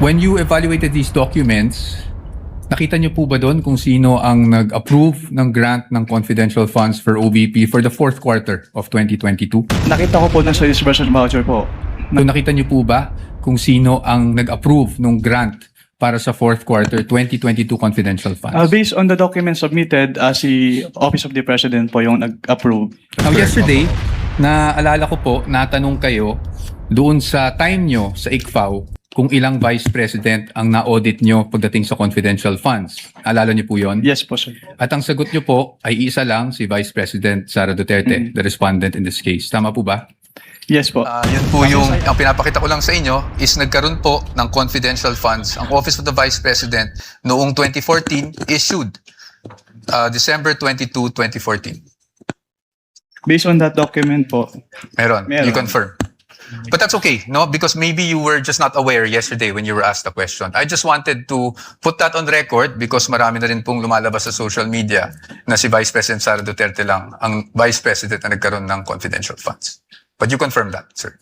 When you evaluated these documents, nakita niyo po ba doon kung sino ang nag-approve ng grant ng confidential funds for OVP for the fourth quarter of 2022? Nakita ko po na sa disbursement voucher po. So nakita niyo po ba kung sino ang nag-approve ng grant para sa fourth quarter 2022 confidential funds? Based on the documents submitted, si Office of the President po yung nag-approve. Now yesterday, naalala ko po, natanong kayo doon sa time nyo sa ICFAO kung ilang Vice President ang na-audit nyo pagdating sa confidential funds. Alala nyo po yon? Yes po, sir. At ang sagot nyo po ay isa lang, si Vice President Sara Duterte, the respondent in this case. Tama po ba? Yes po. Yun po yung, ang pinapakita ko lang sa inyo is nagkaroon po ng confidential funds. Ang Office of the Vice President noong 2014 issued December 22, 2014. Based on that document po. Meron. Meron. You confirm. But that's okay, no? Because maybe you were just not aware yesterday when you were asked the question. I just wanted to put that on record because marami na rin pong lumalabas sa social media na si Vice President Sara Duterte lang ang Vice President na nagkaroon ng confidential funds. But you confirm that, sir.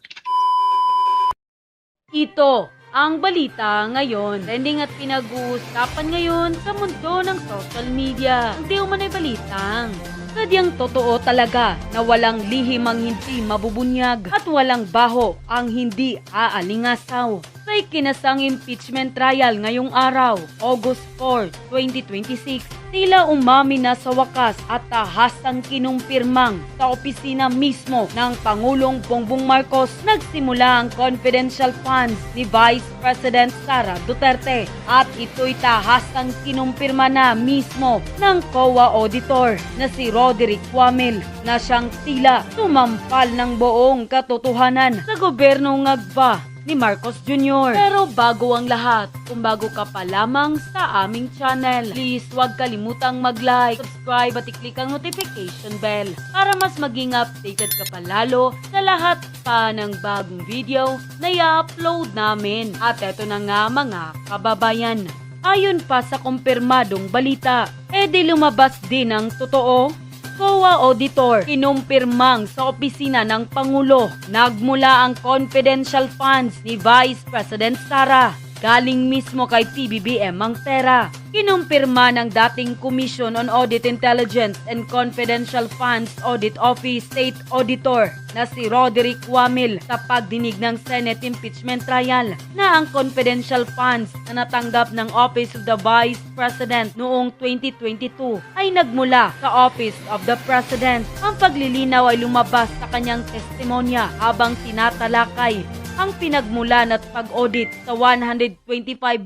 Ito ang balita ngayon. Trending at pinag-uusapan ngayon sa mundo ng social media. Hindi umano'y balitang sadyang totoo talaga na walang lihim ang hindi mabubunyag at walang baho ang hindi aalingasaw. Sa ikinasang impeachment trial ngayong araw, August 4, 2026, tila umami na sa wakas at tahasang kinumpirmang sa opisina mismo ng Pangulong Bongbong Marcos nagsimula ang confidential funds ni Vice President Sara Duterte at ito'y tahasang kinumpirma na mismo ng COA auditor na si Roderick Wamil na siyang tila sumampal ng buong katotohanan sa gobyerno ngagba ni Marcos Jr. Pero bago ang lahat, kung bago ka pa lamang sa aming channel, please huwag kalimutang mag-like, subscribe at i-click ang notification bell para mas maging updated ka pa lalo sa lahat pa ng bagong video na i-upload namin. At eto na nga mga kababayan, ayon pa sa kumpirmadong balita, di lumabas din ang totoo. COA auditor, kinumpirmang sa opisina ng Pangulo, nagmula ang confidential funds ni Vice President Sara. Galing mismo kay PBBM ang pera. Kinumpirma ng dating Commission on Audit Intelligence and Confidential Funds Audit Office State Auditor na si Roderick Wamil sa pagdinig ng Senate impeachment trial na ang confidential funds na natanggap ng Office of the Vice President noong 2022 ay nagmula sa Office of the President. Ang paglilinaw ay lumabas sa kanyang testimonya habang tinatalakay ang pinagmulan at pag-audit sa 125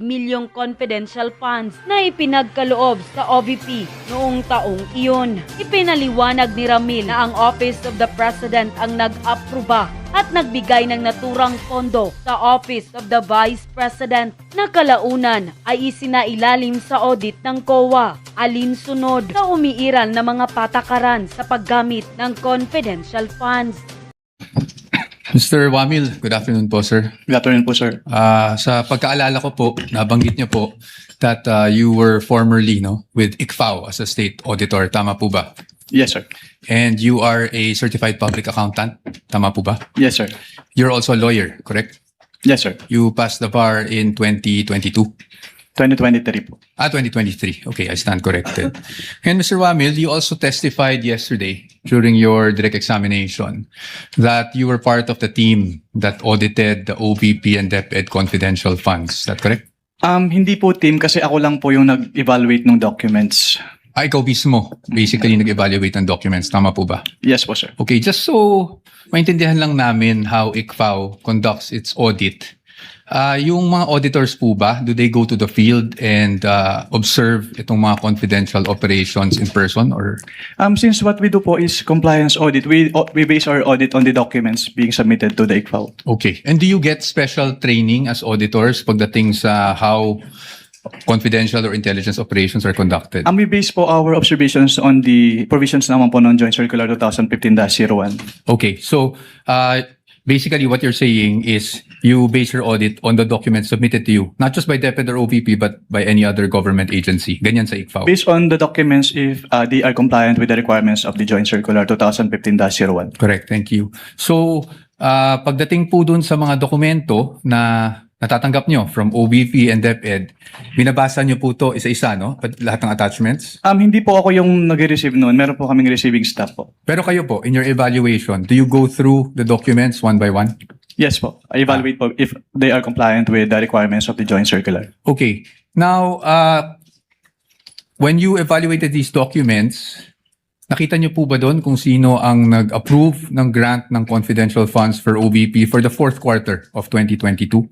milyong confidential funds na ipinagkaloob sa OVP noong taong iyon. Ipinaliwanag ni Ramil na ang Office of the President ang nag-aproba at nagbigay ng naturang pondo sa Office of the Vice President na kalaunan ay isinailalim sa audit ng COA alinsunod sa umiiral na mga patakaran sa paggamit ng confidential funds. Mr. Wamil, good afternoon po, sir. Good afternoon po, sir. Sa pagkaalala ko po, nabanggit niyo po that you were formerly with ICFAO as a state auditor. Tama po ba? Yes, sir. And you are a certified public accountant. Tama po ba? Yes, sir. You're also a lawyer, correct? Yes, sir. You passed the bar in 2022. 2023 po. 2023. Okay, I stand corrected. And Mr. Wamil, you also testified yesterday during your direct examination that you were part of the team that audited the OVP and DepEd confidential funds. Is that correct? Hindi po team kasi ako lang po yung nag-evaluate ng documents. Ikaw mismo, basically nag-evaluate ng documents. Tama po ba? Yes po, sir. Okay, just so maintindihan lang namin how ICFAO conducts its audit. Yung mga auditors po ba, do they go to the field and observe itong mga confidential operations in person or? Since what we do po is compliance audit, we base our audit on the documents being submitted to the ICFAO. Okay. And do you get special training as auditors pagdating sa how confidential or intelligence operations are conducted? We base po our observations on the provisions naman po ng Joint Circular 2015-01. Okay. So, basically what you're saying is you base your audit on the documents submitted to you, not just by DepEd or OVP, but by any other government agency. Ganyan sa ICFAO. Based on the documents if they are compliant with the requirements of the Joint Circular 2015-01. Correct. Thank you. So, pagdating po dun sa mga dokumento na natatanggap nyo from OBP and DepEd, binabasa nyo po to isa-isa, no? Lahat ng attachments. Hindi po ako yung nag-receive noon. Meron po kaming receiving staff po. Pero kayo po, in your evaluation, do you go through the documents one by one? Yes po. I evaluate po if they are compliant with the requirements of the joint circular. Okay. Now, when you evaluated these documents, nakita niyo po ba doon kung sino ang nag-approve ng grant ng confidential funds for OVP for the fourth quarter of 2022?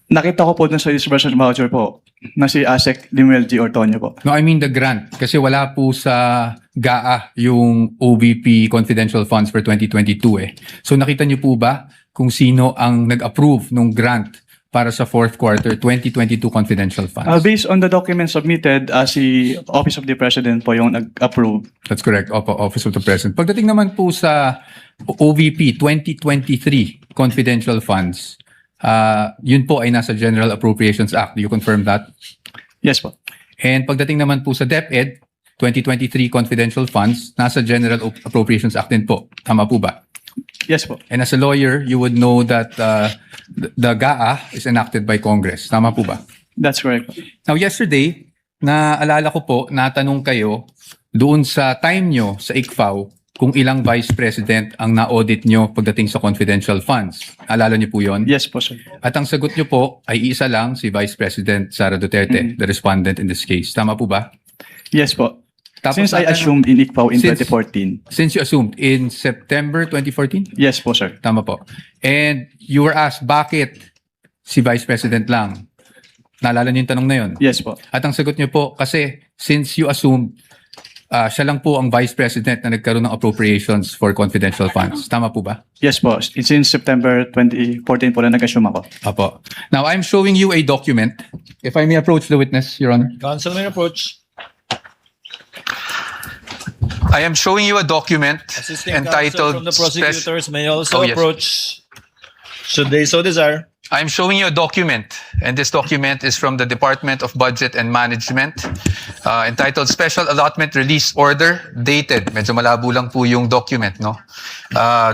Nakita ko po dun sa disbursement voucher po na si Asek Limuel G. Ortonio po. No, I mean the grant. Kasi wala po sa GAA yung OVP confidential funds for 2022 eh. So nakita niyo po ba kung sino ang nag-approve ng grant para sa fourth quarter 2022 confidential funds? Based on the documents submitted, si Office of the President po yung nag-approve. That's correct. Opo, Office of the President. Pagdating naman po sa OVP 2023 confidential funds, yun po ay nasa General Appropriations Act. Do you confirm that? Yes po. And pagdating naman po sa DepEd 2023 confidential funds, nasa General Appropriations Act din po. Tama po ba? Yes po. And as a lawyer, you would know that the GAA is enacted by Congress. Tama po ba? That's correct po. Now, yesterday, naalala ko po, natanong kayo doon sa time nyo sa ICFAO kung ilang vice president ang na-audit nyo pagdating sa confidential funds. Alala nyo po yon? Yes po, sir. At ang sagot nyo po ay isa lang, si Vice President Sara Duterte, the respondent in this case. Tama po ba? Yes po. Tapos Since I natanong- assumed in ICPAO in Since- 2014. Since you assumed in September 2014? Yes po, sir. Tama po. And you were asked, bakit si Vice President lang? Naalala niyo yung tanong na yun? Yes po. At ang sagot niyo po, kasi since you assumed siya lang po ang Vice President na nagkaroon ng appropriations for confidential funds. Tama po ba? Yes po. Since September 2014 po na nag-assume ako. Apo. Now, I'm showing you a document. If I may approach the witness, Your Honor. Counsel may approach. I am showing you a document Assisting entitled counsel from the Spec- prosecutors may also Oh, yes. approach should they so desire. I'm showing you a document, and this document is from the Department of Budget and Management, entitled Special Allotment Release Order, dated. Medyo malabo lang po yung document, no?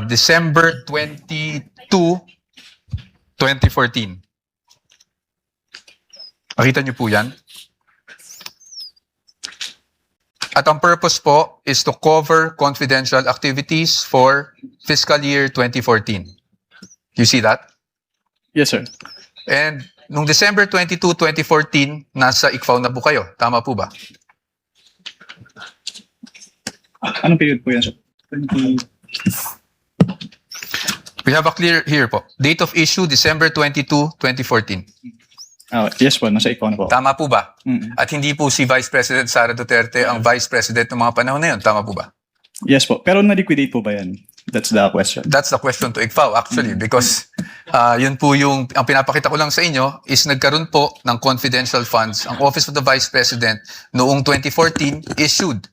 December 22, 2014. Makita niyo po yan? At ang purpose po is to cover confidential activities for fiscal year 2014. You see that? Yes, sir. And nung December 22, 2014, nasa ICFAO na po kayo. Tama po ba? Anong period po yan, sir? 20... We have a clear here po. Date of issue, December 22, 2014. Yes po, nasa ICPAO na po. Tama po ba? Mm. At hindi po si Vice President Sara Duterte ang Vice President ng mga panahon na yun. Tama po ba? Yes po. Pero na-liquidate po ba yan? That's the question. That's the question to ICFAO actually because yun po yung, ang pinapakita ko lang sa inyo is nagkaroon po ng confidential funds ang Office of the Vice President noong 2014 issued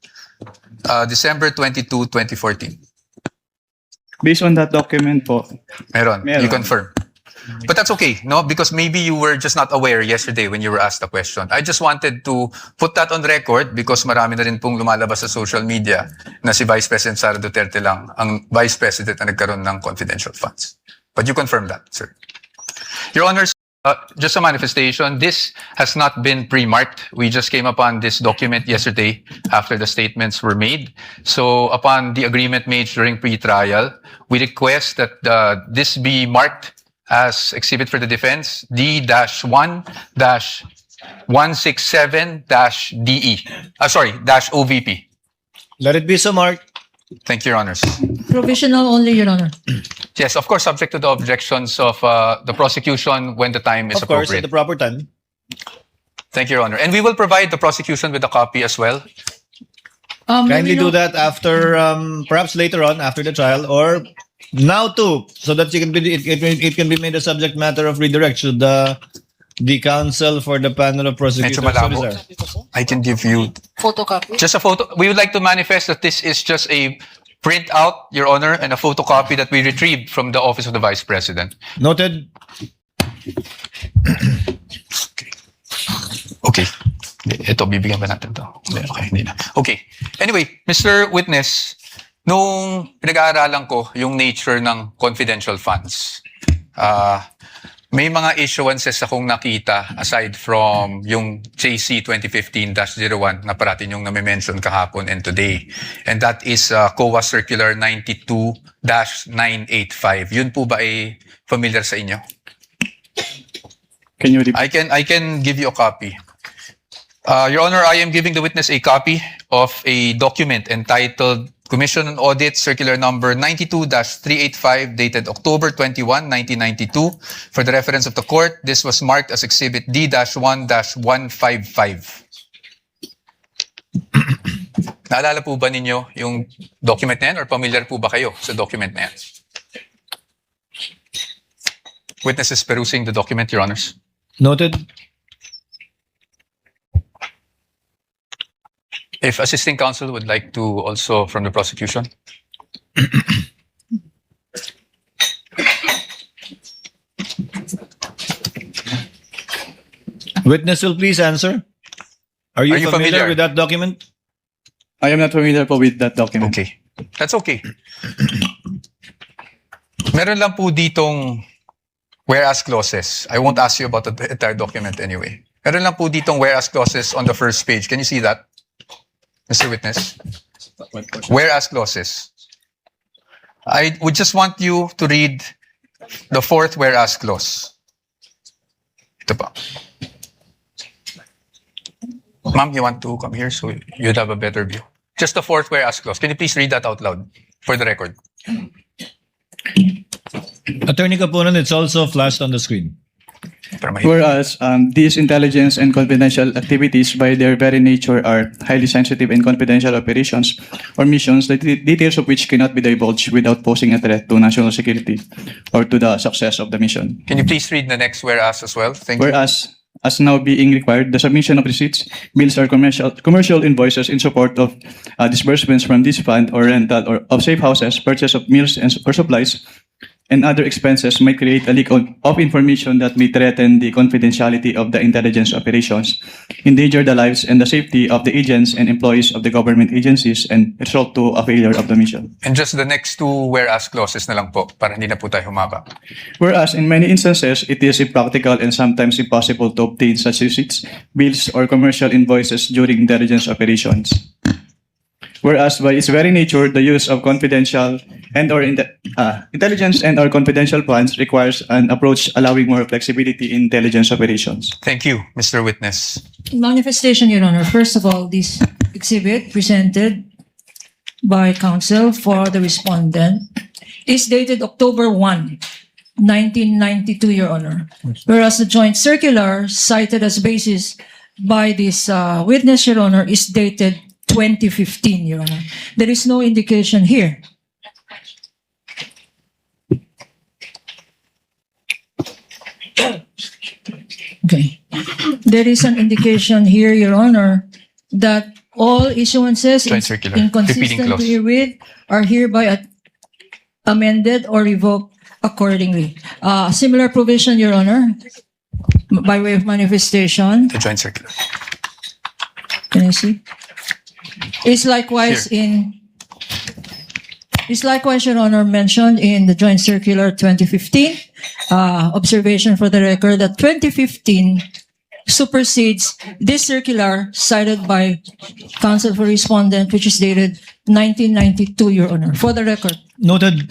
December 22, 2014. Based on that document po, Meron. Meron. You confirm. But that's okay, no? Because maybe you were just not aware yesterday when you were asked the question. I just wanted to put that on record because marami na rin pong lumalabas sa social media na si Vice President Sara Duterte lang ang Vice President na nagkaroon ng confidential funds. But you confirm that, sir. Your Honors, just a manifestation, this has not been pre-marked. We just came upon this document yesterday after the statements were made. So upon the agreement made during pre-trial, we request that this be marked as exhibit for the defense D-1-167-DE. -OVP. Let it be so marked. Thank you, Your Honors. Provisional only, Your Honor. Yes, of course, subject to the objections of the prosecution when the time is Of course, at appropriate. the proper time. Thank you, Your Honor. And we will provide the prosecution with a copy as well. Kindly you know- do that after, perhaps later on, after the trial, or now too, so that it can be made a subject matter of redirect should the counsel for the panel of prosecutors Medyo so malabo. desire. I can give you Photocopy. just a photo. We would like to manifest that this is just a printout, Your Honor, and a photocopy that we retrieved from the Office of the Vice President. Noted. Okay. Ito, bibigyan ba natin to? Hindi, okay, hindi na. Okay. Anyway, Mr. Witness, nung pinag-aaralan ko yung nature ng confidential funds, May mga issuances akong nakita aside from yung JC 2015-01 na parating yung nami-mention kahapon and today. And that is COA Circular 92-985. Yun po ba ay familiar sa inyo? Can you repeat? I can give you a copy. Your Honor, I am giving the witness a copy of a document entitled Commission on Audit Circular Number 92-385 dated October 21, 1992. For the reference of the court, this was marked as Exhibit D-1-155. Naalala po ba ninyo yung document na yan or familiar po ba kayo sa document na yan? Witness is perusing the document, Your Honors. Noted. If assisting counsel would like to also from the prosecution. Witness will please answer. Are you, Are you familiar familiar? with that document? I am not familiar po with that document. Okay. That's okay. Meron lang po ditong whereas clauses. I won't ask you about the entire document anyway. Meron lang po ditong whereas clauses on the first page. Can you see that, Mr. Witness? Whereas clauses. I would just want you to read the fourth whereas clause. Ito pa. Ma'am, you want to come here so you'd have a better view. Just the fourth whereas clause. Can you please read that out loud for the record? Attorney Capunan, it's also flashed on the screen. Para mahirap. Whereas these intelligence and confidential activities by their very nature are highly sensitive and confidential operations or missions, the details of which cannot be divulged without posing a threat to national security or to the success of the mission. Can you please read the next whereas as well? Thank you. Whereas, as now being required, the submission of receipts, bills, or commercial invoices in support of disbursements from this fund or rental or of safe houses, purchase of meals or supplies, and other expenses may create a leak of information that may threaten the confidentiality of the intelligence operations, endanger the lives and the safety of the agents and employees of the government agencies, and result to a failure of the mission. And just the next two whereas clauses na lang po para hindi na po tayo humaba. Whereas in many instances, it is impractical and sometimes impossible to obtain such receipts, bills, or commercial invoices during intelligence operations. Whereas by its very nature, the use of confidential and/or intelligence and/or confidential funds requires an approach allowing more flexibility in intelligence operations. Thank you, Mr. Witness. Manifestation, Your Honor. First of all, this exhibit presented by counsel for the respondent is dated October 1, 1992, Your Honor. Whereas the joint circular cited as basis by this witness, Your Honor, is dated 2015, Your Honor. There is no indication here. Okay. There is an indication here, Your Honor, that all issuances Joint circular. Repeating inconsistent clause. herewith are hereby amended or revoked accordingly. Similar provision, Your Honor, by way of manifestation. The joint circular. Can I see? Is likewise Your Honor, mentioned in the Joint Circular 2015. Observation for the record that 2015 supersedes this circular cited by counsel for respondent, which is dated 1992, Your Honor. For the record. Noted.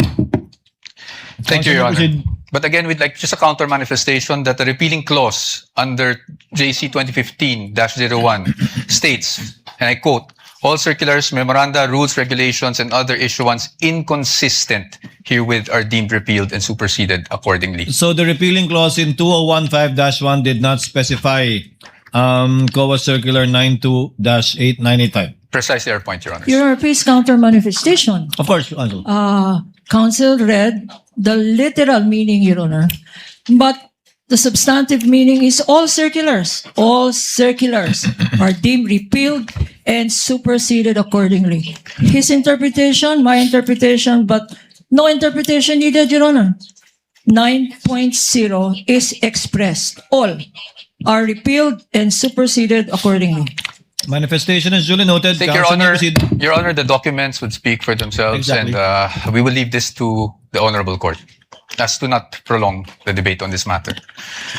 Thank you, Your Honor. Proceed. But again, we'd like just a counter manifestation that the repealing clause under JC 2015-01 states, and I quote, all circulars, memoranda, rules, regulations, and other issuance inconsistent herewith are deemed repealed and superseded accordingly. So the repealing clause in 2015-1 did not specify COA Circular 92-8985. Precisely our point, Your Honor. Your Honor, please counter manifestation. Of course, Counsel. Counsel read the literal meaning, Your Honor, but the substantive meaning is all circulars. All circulars are deemed repealed and superseded accordingly. His interpretation, my interpretation, but no interpretation needed, Your Honor. 9.0 is expressed. All are repealed and superseded accordingly. Manifestation is duly noted. Thank Your Counsel may Honor. proceed. Your Honor, the documents would speak for themselves, Exactly. and we will leave this to the Honorable Court. as to not prolong the debate on this matter.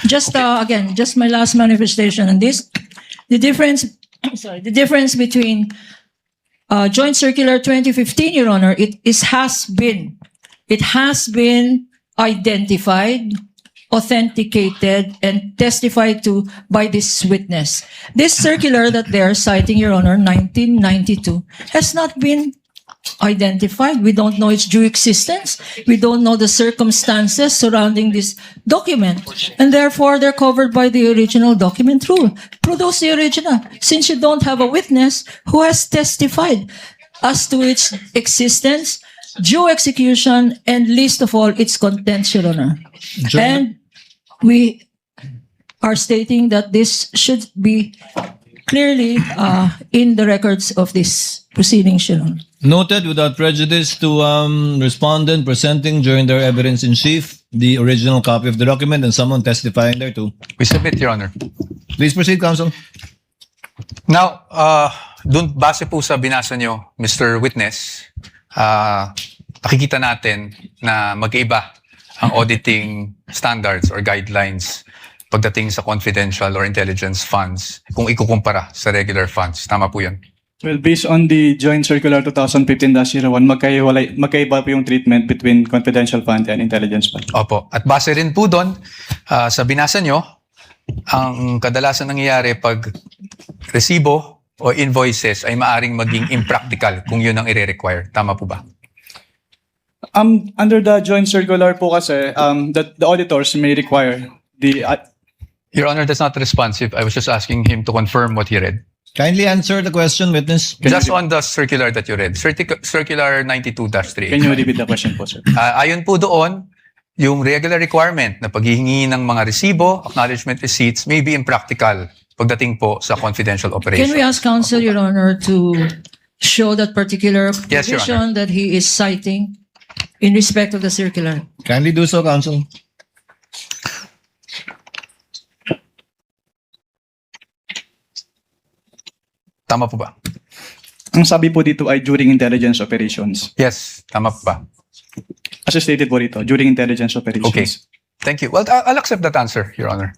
Just again, just my last manifestation on this. The difference, the difference between Joint Circular 2015, Your Honor, it has been identified, authenticated, and testified to by this witness. This circular that they are citing, Your Honor, 1992, has not been identified. We don't know its due existence. We don't know the circumstances surrounding this document. And therefore, they're covered by the original document rule. Produce the original. Since you don't have a witness who has testified as to its existence, due execution, and least of all, its contents, Your Honor. And we are stating that this should be clearly in the records of this proceedings, Your Honor. Noted without prejudice to respondent presenting during their evidence in chief the original copy of the document and someone testifying thereto. We submit, Your Honor. Please proceed, counsel. Now, dun base po sa binasa nyo, Mr. Witness, nakikita natin na magkaiba ang auditing standards or guidelines pagdating sa confidential or intelligence funds kung ikukumpara sa regular funds. Tama po yun. Well, based on the Joint Circular 2015-01, magkaiba po yung treatment between confidential fund and intelligence fund. Opo. At base rin po doon, sa binasa nyo, ang kadalasan nangyayari pag resibo o invoices ay maaring maging impractical kung yun ang i-require. Tama po ba? Under the Joint Circular po kasi, the auditors may require the... Your Honor, that's not responsive. I was just asking him to confirm what he read. Kindly answer the question, witness. Just on the circular that you read, Circular 92-3. Can you repeat the question po, sir? Ayon po doon, yung regular requirement na paghihingi ng mga resibo, acknowledgement receipts may be impractical pagdating po sa confidential operation. Can we ask counsel, Your Honor, to show that particular Yes, Your provision that he is citing in respect of the circular? Kindly do so, counsel. Tama po ba? Ang sabi po dito ay during intelligence operations. Yes, tama po ba? As stated po dito, during intelligence operations. Okay. Thank you. Well, I'll accept that answer, Your Honor.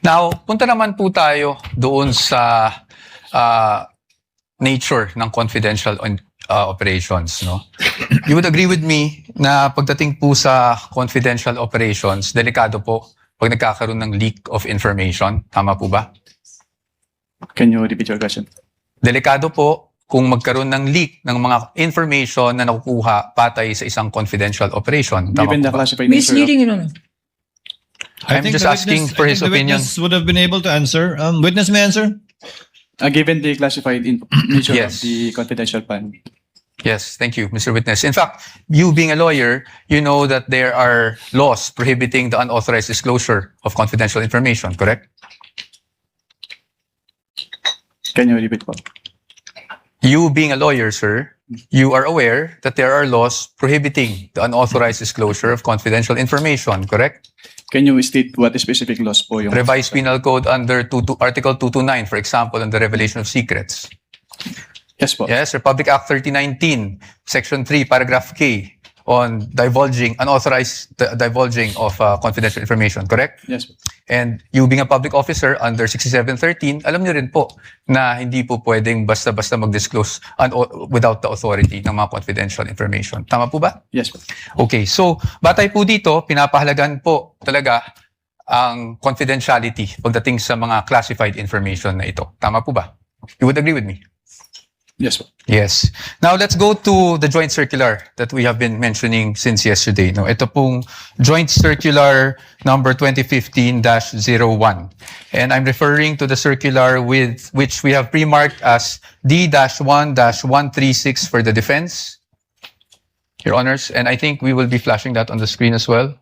Now, punta naman po tayo doon sa nature ng confidential operations. No? You would agree with me na pagdating po sa confidential operations, delikado po pag nagkakaroon ng leak of information. Tama po ba? Can you repeat your question? Delikado po kung magkaroon ng leak ng mga information na nakukuha patay sa isang confidential operation. Tama Given po the ba? classified nature of... Misleading, Your Honor. I'm just asking for his opinion. Witness would have been able to answer. Witness may answer. Given the classified nature Yes. of the confidential fund. Yes, thank you, Mr. Witness. In fact, you being a lawyer, you know that there are laws prohibiting the unauthorized disclosure of confidential information, correct? Can you repeat po? You being a lawyer, sir, you are aware that there are laws prohibiting the unauthorized disclosure of confidential information, correct? Can you state what specific laws po yung... Revised Penal Code under Article 229, for example, on the revelation of secrets. Yes po. Yes, Republic Act 3019, Section 3, Paragraph K, on unauthorized divulging of confidential information, correct? Yes po. And you being a public officer under 6713, alam niyo rin po na hindi po pwedeng basta-basta mag-disclose without the authority ng mga confidential information. Tama po ba? Yes po. Okay, so batay po dito, pinapahalagan po talaga ang confidentiality pagdating sa mga classified information na ito. Tama po ba? You would agree with me? Yes po. Yes. Now let's go to the joint circular that we have been mentioning since yesterday. No, ito pong joint circular number 2015-01. And I'm referring to the circular with which we have pre-marked as D-1-136 for the defense. Your Honors, and I think we will be flashing that on the screen as well.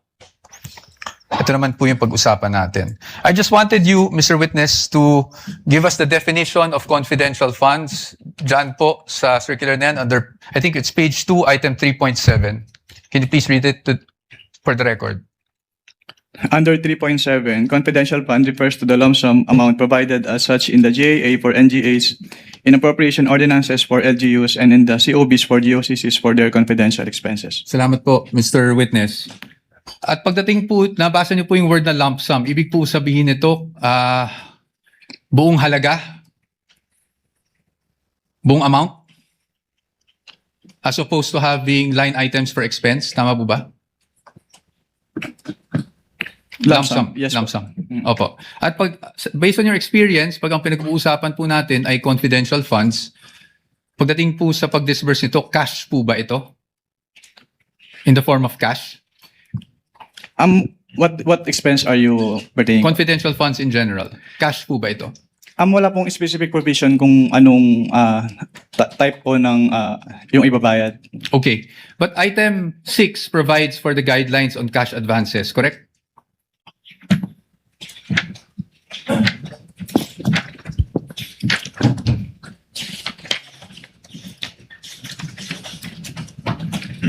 Ito naman po yung pag-usapan natin. I just wanted you, Mr. Witness, to give us the definition of confidential funds. Diyan po sa circular na yan, under, I think it's page 2, item 3.7. Can you please read it for the record? Under 3.7, confidential fund refers to the lump sum amount provided as such in the GAA for NGAs, in appropriation ordinances for LGUs, and in the COBs for GOCCs for their confidential expenses. Salamat po, Mr. Witness. At pagdating po, nabasa niyo po yung word na lump sum. Ibig po sabihin nito, buong halaga? Buong amount? As opposed to having line items for expense? Tama po ba? Lump sum. Yes, Lump po. sum. Opo. At based on your experience, pag ang pinag-uusapan po natin ay confidential funds, pagdating po sa pag-disburse nito, cash po ba ito? In the form of cash? What expense are you pertaining? Confidential funds in general. Cash po ba ito? Wala pong specific provision kung anong type po ng yung ibabayad. Okay. But item 6 provides for the guidelines on cash advances, correct?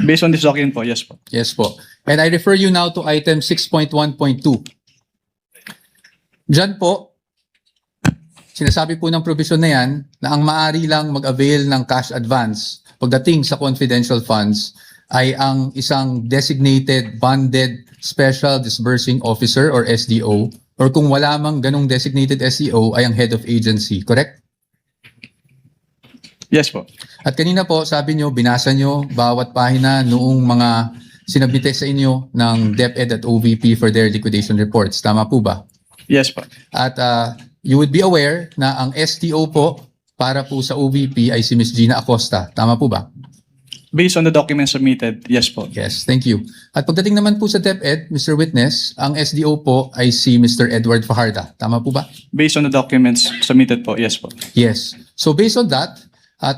Based on this document po, yes po. Yes po. And I refer you now to item 6.1.2. Diyan po, sinasabi po ng provision na yan na ang maaari lang mag-avail ng cash advance pagdating sa confidential funds ay ang isang designated bonded special disbursing officer or SDO, or kung wala mang ganong designated SDO ay ang head of agency, correct? Yes po. At kanina po, sabi nyo, binasa nyo bawat pahina noong mga sinabite sa inyo ng DepEd at OVP for their liquidation reports. Tama po ba? Yes po. At you would be aware na ang STO po para po sa OVP ay si Ms. Gina Acosta. Tama po ba? Based on the documents submitted, yes po. Yes, thank you. At pagdating naman po sa DepEd, Mr. Witness, ang SDO po ay si Mr. Edward Fajarda. Tama po ba? Based on the documents submitted po, yes po. Yes. So based on that,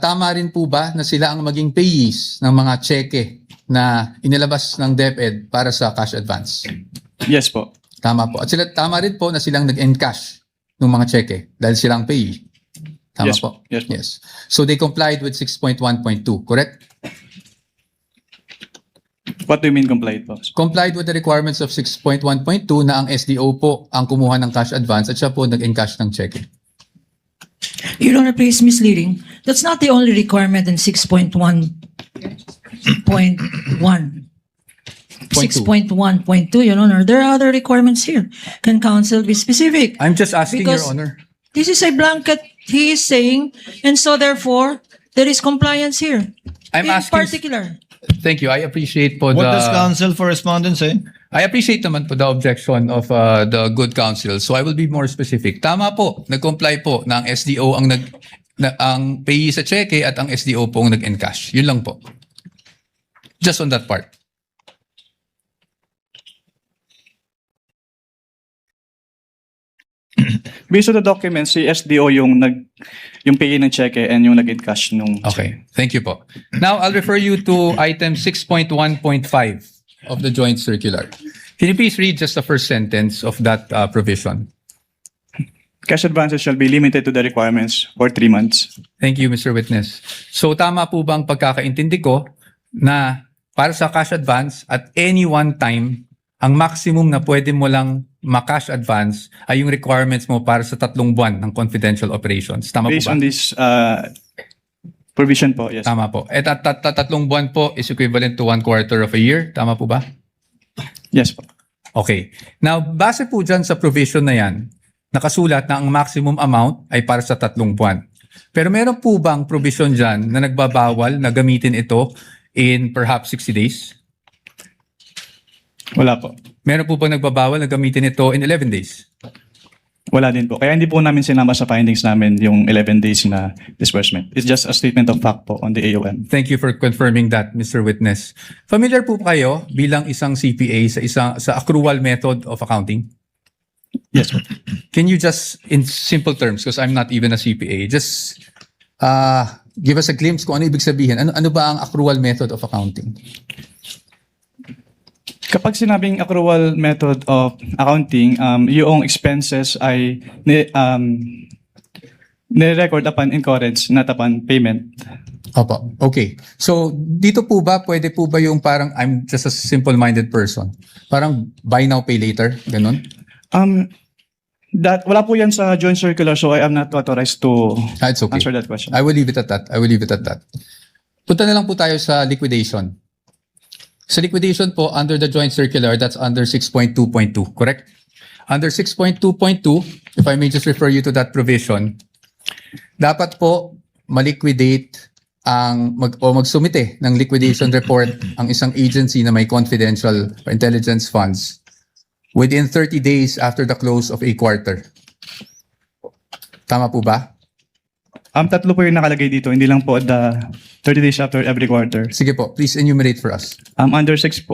tama rin po ba na sila ang maging payees ng mga cheque na inilabas ng DepEd para sa cash advance? Yes po. Tama po. At sila, tama rin po na silang nag-encash ng mga cheque dahil silang payee. Tama Yes po? po. Yes po. Yes. So they complied with 6.1.2, correct? What do you mean complied po? Complied with the requirements of 6.1.2 na ang SDO po ang kumuha ng cash advance at siya po nag-encash ng cheque. Your Honor, please misleading. That's not the only requirement in 6.1.1. 6.1.2, Your Honor. There are other requirements here. Can counsel be specific? I'm just asking, Because- Your Honor. This is a blanket he is saying, and so therefore, there is compliance here. I'm In asking- particular. Thank you. I appreciate po What the... does counsel for respondents say? I appreciate naman po the objection of the good counsel. So I will be more specific. Tama po, nag-comply po na ang SDO ang payee sa cheque at ang SDO po ang nag-encash. Yun lang po. Just on that part. Based on the documents, si SDO yung payee ng cheque and yung nag-encash nung Okay. Thank you po. Now, I'll refer you to item 6.1.5 of the joint circular. Can you please read just the first sentence of that provision? cash advances shall be limited to the requirements for 3 months. Thank you, Mr. Witness. So tama po bang pagkakaintindi ko na para sa cash advance at any one time, ang maximum na pwede mo lang ma-cash advance ay yung requirements mo para sa 3 buwan ng confidential operations. Tama Based po ba? on this provision po, yes. Tama po. At 3 buwan po is equivalent to 1/4 of a year. Tama po ba? Yes po. Okay. Now, base po dyan sa provision na yan, nakasulat na ang maximum amount ay para sa 3 buwan. Pero meron po bang provision dyan na nagbabawal na gamitin ito in perhaps 60 days? Wala po. Meron po bang nagbabawal na gamitin ito in 11 days? Wala din po. Kaya hindi po namin sinama sa findings namin yung 11 days na disbursement. It's just a statement of fact po on the AOM. Thank you for confirming that, Mr. Witness. Familiar po kayo bilang isang CPA sa accrual method of accounting? Yes po. Can you just, in simple terms, because I'm not even a CPA, just give us a glimpse kung ano ibig sabihin. Ano ba ang accrual method of accounting? Kapag sinabing accrual method of accounting, yung expenses ay ni-record upon incurrence, not upon payment. Opo. Okay. So, dito po ba, pwede po ba yung parang I'm just a simple-minded person? Parang buy now, pay later? Ganun? That wala po yan sa joint circular, so I am not authorized to It's okay. answer that question. I will leave it at that. Punta na lang po tayo sa liquidation. Sa liquidation po, under the joint circular, that's under 6.2.2, correct? Under 6.2.2, if I may just refer you to that provision, dapat po maliquidate magsumite ng liquidation report ang isang agency na may confidential or intelligence funds within 30 days after the close of a quarter. Tama po ba? Tatlo po yung nakalagay dito, hindi lang po the 30 days after every quarter. Sige po, please enumerate for us. Under 6.2.2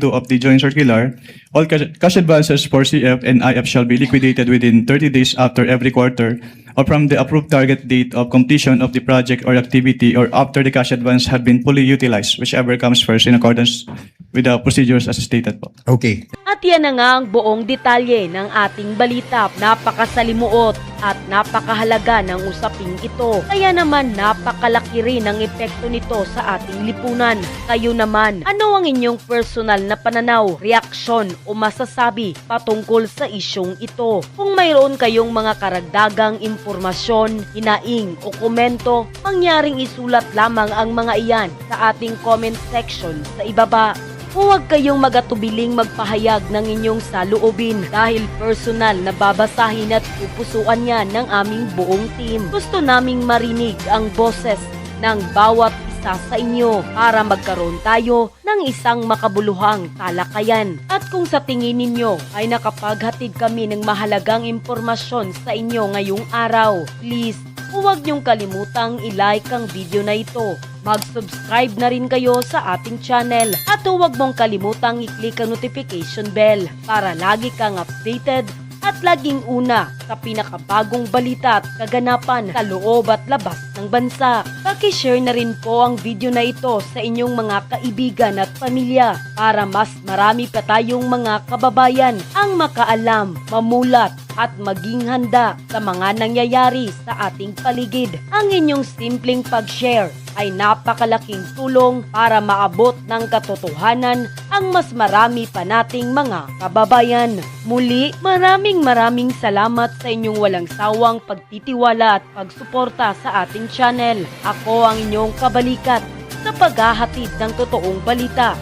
of the joint circular, all cash advances for CF and IF shall be liquidated within 30 days after every quarter or from the approved target date of completion of the project or activity or after the cash advance have been fully utilized, whichever comes first in accordance with the procedures as stated po. Okay. At yan na nga ang buong detalye ng ating balita. Napakasalimuot at napakahalaga ng usaping ito. Kaya naman napakalaki rin ang epekto nito sa ating lipunan. Kayo naman, ano ang inyong personal na pananaw, reaksyon o masasabi patungkol sa isyong ito? Kung mayroon kayong mga karagdagang impormasyon, hinaing o komento, mangyaring isulat lamang ang mga iyan sa ating comment section sa ibaba. Huwag kayong magatubiling magpahayag ng inyong saloobin dahil personal na babasahin at pupusuan yan ng aming buong team. Gusto naming marinig ang boses ng bawat isa sa inyo para magkaroon tayo ng isang makabuluhang talakayan. At kung sa tingin ninyo ay nakapaghatid kami ng mahalagang impormasyon sa inyo ngayong araw, please, huwag niyong kalimutang i-like ang video na ito. Mag-subscribe na rin kayo sa ating channel at huwag mong kalimutang i-click ang notification bell para lagi kang updated at laging una sa pinakabagong balita at kaganapan sa loob at labas ng bansa. Paki-share na rin po ang video na ito sa inyong mga kaibigan at pamilya para mas marami pa tayong mga kababayan ang makaalam, mamulat at maging handa sa mga nangyayari sa ating paligid. Ang inyong simpleng pag-share ay napakalaking tulong para maabot ng katotohanan ang mas marami pa nating mga kababayan. Muli, maraming salamat sa inyong walang sawang pagtitiwala at pagsuporta sa ating channel. Ako ang inyong kabalikat sa paghahatid ng totoong balita.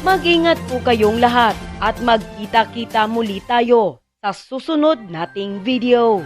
Mag-ingat po kayong lahat at magkita-kita muli tayo sa susunod nating video.